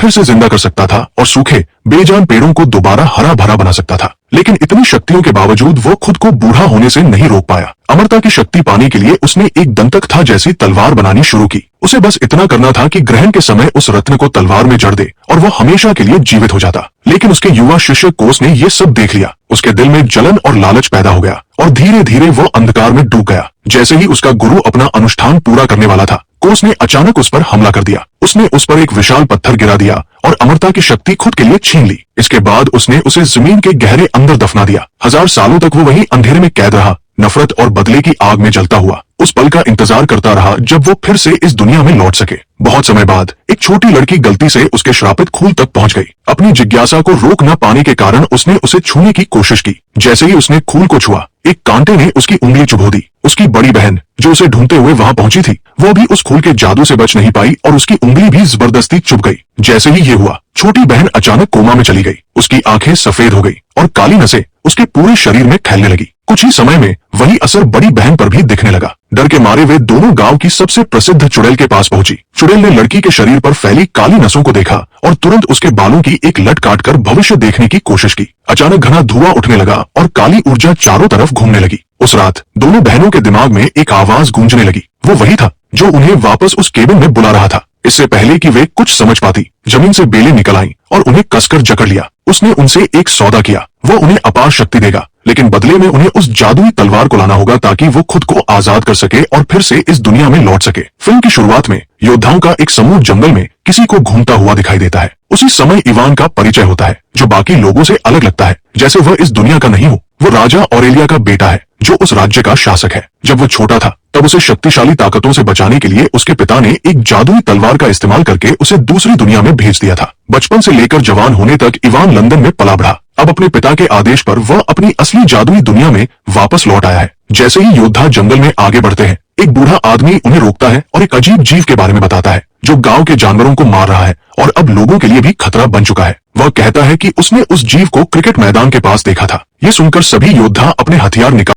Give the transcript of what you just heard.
फिर से जिंदा कर सकता था और सूखे बेजान पेड़ों को दोबारा हरा भरा बना सकता था। लेकिन इतनी शक्तियों के बावजूद वो खुद को बूढ़ा होने से नहीं रोक पाया। अमरता की शक्ति पाने के लिए उसने एक दंतकथा जैसी तलवार बनानी शुरू की। उसे बस इतना करना था कि ग्रहण के समय उस रत्न को तलवार में जड़ दे और वो हमेशा के लिए जीवित हो जाता। लेकिन उसके युवा शिष्य कोस ने ये सब देख लिया। उसके दिल में जलन और लालच पैदा हो गया और धीरे धीरे वो अंधकार में डूब गया। जैसे ही उसका गुरु अपना अनुष्ठान पूरा करने वाला था, कोस ने अचानक उस पर हमला कर दिया। उसने उस पर एक विशाल पत्थर गिरा दिया और अमरता की शक्ति खुद के लिए छीन ली। इसके बाद उसने उसे जमीन के गहरे अंदर दफना दिया। 1000 सालों तक वो वहीं अंधेरे में कैद रहा, नफरत और बदले की आग में जलता हुआ। उस पल का इंतजार करता रहा जब वो फिर से इस दुनिया में लौट सके। बहुत समय बाद एक छोटी लड़की गलती से उसके श्रापित खूल तक पहुंच गई। अपनी जिज्ञासा को रोक न पाने के कारण उसने उसे छूने की कोशिश की। जैसे ही उसने खूल को छुआ, एक कांटे ने उसकी उंगली चुभो दी। उसकी बड़ी बहन जो उसे ढूंढते हुए वहां पहुंची थी, वो भी उस खूल के जादू से बच नहीं पाई और उसकी उंगली भी जबरदस्ती चुभ गई। जैसे ही ये हुआ, छोटी बहन अचानक कोमा में चली गई। उसकी आंखें सफेद हो गई और काली नसें उसके पूरे शरीर में फैलने लगी। कुछ ही समय में वही असर बड़ी बहन पर भी दिखने लगा। डर के मारे वे दोनों गांव की सबसे प्रसिद्ध चुड़ैल के पास पहुंची। चुड़ैल ने लड़की के शरीर पर फैली काली नसों को देखा और तुरंत उसके बालों की एक लट काटकर भविष्य देखने की कोशिश की। अचानक घना धुआं उठने लगा और काली ऊर्जा चारों तरफ घूमने लगी। उस रात दोनों बहनों के दिमाग में एक आवाज गूंजने लगी। वो वही था जो उन्हें वापस उस केबिन में बुला रहा था। इससे पहले कि वे कुछ समझ पाती, जमीन से बेलें निकल आईं और उन्हें कसकर जकड़ लिया। उसने उनसे एक सौदा किया। वो उन्हें अपार शक्ति देगा, लेकिन बदले में उन्हें उस जादुई तलवार को लाना होगा ताकि वो खुद को आजाद कर सके और फिर से इस दुनिया में लौट सके। फिल्म की शुरुआत में योद्धाओं का एक समूह जंगल में किसी को घूमता हुआ दिखाई देता है। उसी समय इवान का परिचय होता है, जो बाकी लोगों से अलग लगता है, जैसे वह इस दुनिया का नहीं हो। वो राजा ऑरेलिया का बेटा है, जो उस राज्य का शासक है। जब वो छोटा था, तब उसे शक्तिशाली ताकतों से बचाने के लिए उसके पिता ने एक जादुई तलवार का इस्तेमाल करके उसे दूसरी दुनिया में भेज दिया था। बचपन से लेकर जवान होने तक इवान लंदन में पला बढ़ा। अब अपने पिता के आदेश पर वह अपनी असली जादुई दुनिया में वापस लौट आया है। जैसे ही योद्धा जंगल में आगे बढ़ते हैं, एक बूढ़ा आदमी उन्हें रोकता है और एक अजीब जीव के बारे में बताता है, जो गांव के जानवरों को मार रहा है और अब लोगों के लिए भी खतरा बन चुका है। वह कहता है कि उसने उस जीव को क्रिकेट मैदान के पास देखा था। ये सुनकर सभी योद्धा अपने हथियार निकाल